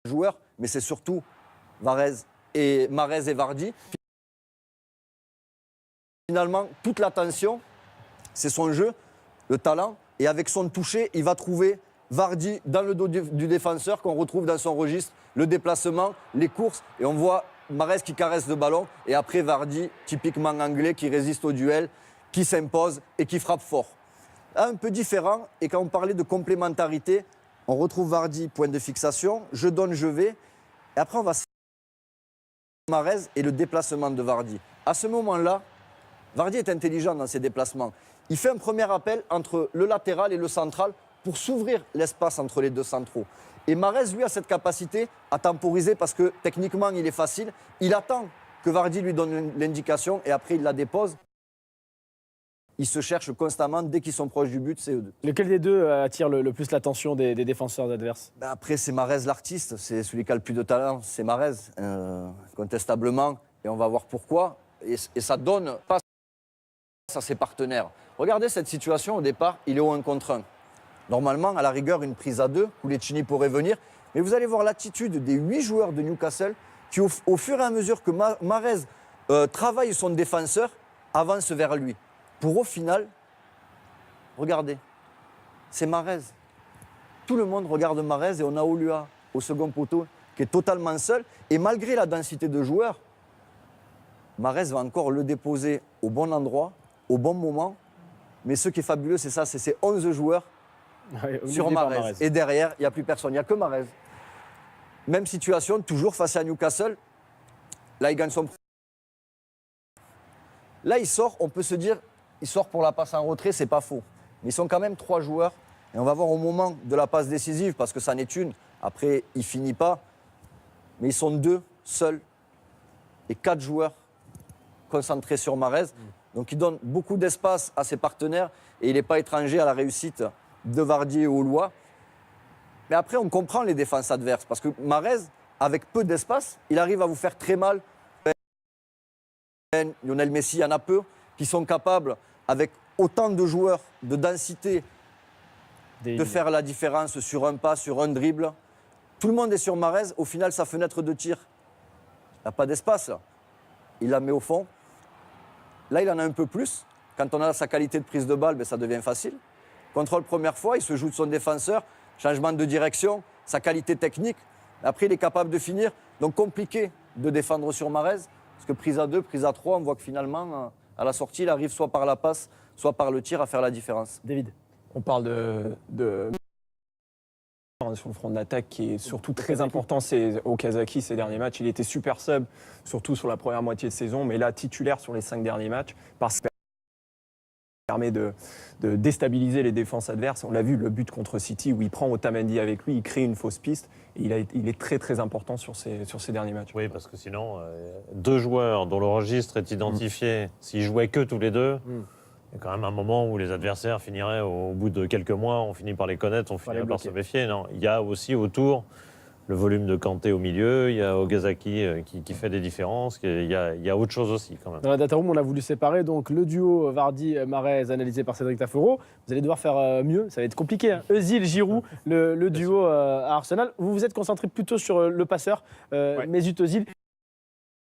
joueurs, mais c'est surtout Mahrez et Vardy. Finalement, toute l'attention, c'est son jeu, le talent, et avec son toucher, il va trouver Vardy dans le dos du défenseur qu'on retrouve dans son registre, le déplacement, les courses, et on voit Mahrez qui caresse le ballon, et après Vardy, typiquement anglais, qui résiste au duel, qui s'impose et qui frappe fort. Un peu différent, et quand on parlait de complémentarité, on retrouve Vardy, point de fixation, je donne, je vais, et après on va Mahrez et le déplacement de Vardy. À ce moment-là, Vardy est intelligent dans ses déplacements. Il fait un premier appel entre le latéral et le central pour s'ouvrir l'espace entre les deux centraux. Et Mahrez, lui, a cette capacité à temporiser parce que techniquement, il est facile. Il attend que Vardy lui donne l'indication et après, il la dépose. Ils se cherchent constamment. Dès qu'ils sont proches du but, c'est eux deux. Lequel des deux attire le plus l'attention des défenseurs adverses? Après, c'est Mahrez l'artiste. C'est celui qui a le plus de talent. C'est Mahrez, contestablement. Et on va voir pourquoi. Et ça donne pas à ses partenaires. Regardez cette situation au départ, il est au 1 contre 1. Normalement, à la rigueur, une prise à 2, Koulichini pourrait venir. Mais vous allez voir l'attitude des 8 joueurs de Newcastle qui, au fur et à mesure que Mahrez travaille son défenseur, avance vers lui. Pour au final, regardez, c'est Mahrez. Tout le monde regarde Mahrez et on a Olua au second poteau qui est totalement seul. Et malgré la densité de joueurs, Mahrez va encore le déposer au bon endroit, au bon moment. Mais ce qui est fabuleux, c'est ça, c'est ces 11 joueurs sur Mahrez. Et derrière, il n'y a plus personne, il n'y a que Mahrez. Même situation, toujours face à Newcastle. Là, il gagne son... Là, il sort, on peut se dire, il sort pour la passe en retrait, c'est pas faux. Mais ils sont quand même 3 joueurs. Et on va voir au moment de la passe décisive, parce que ça n'est une. Après, il finit pas. Mais ils sont 2 seuls. Et 4 joueurs concentrés sur Mahrez. Donc il donne beaucoup d'espace à ses partenaires et il n'est pas étranger à la réussite de Vardy et Olua. Mais après, on comprend les défenses adverses parce que Mahrez, avec peu d'espace, il arrive à vous faire très mal. Lionel Messi, il y en a peu qui sont capables, avec autant de joueurs, de densité, de faire la différence sur un pas, sur un dribble. Tout le monde est sur Mahrez. Au final, sa fenêtre de tir, il n'y a pas d'espace. Il la met au fond. Là, il en a un peu plus. Quand on a sa qualité de prise de balle, ça devient facile. Contrôle première fois, il se joue de son défenseur. Changement de direction, sa qualité technique. Après, il est capable de finir. Donc, compliqué de défendre sur Mahrez. Parce que prise à 2, prise à 3, on voit que finalement, à la sortie, il arrive soit par la passe, soit par le tir à faire la différence. David. On parle de sur le front de l'attaque qui est surtout très important, c'est Okazaki ces derniers matchs. Il était super sub, surtout sur la première moitié de saison, mais là titulaire sur les 5 derniers matchs, parce que ça permet de déstabiliser les défenses adverses. On l'a vu, le but contre City où il prend Otamendi avec lui, il crée une fausse piste. Et il est très très important sur ces derniers matchs. Oui, parce que sinon, 2 joueurs dont le registre est identifié, s'ils jouaient que tous les deux, il y a quand même un moment où les adversaires finiraient, au bout de quelques mois, on finit par les connaître, on finit par se méfier. Non, il y a aussi autour le volume de Kanté au milieu, il y a Okazaki qui fait des différences, il y a autre chose aussi quand même. Dans la data room, on a voulu séparer donc le duo Vardy-Mahrez analysé par Cédric Tafuro. Vous allez devoir faire mieux, ça va être compliqué. Hein. Özil-Giroud, le duo à Arsenal. Vous vous êtes concentré plutôt sur le passeur, Mesut Özil.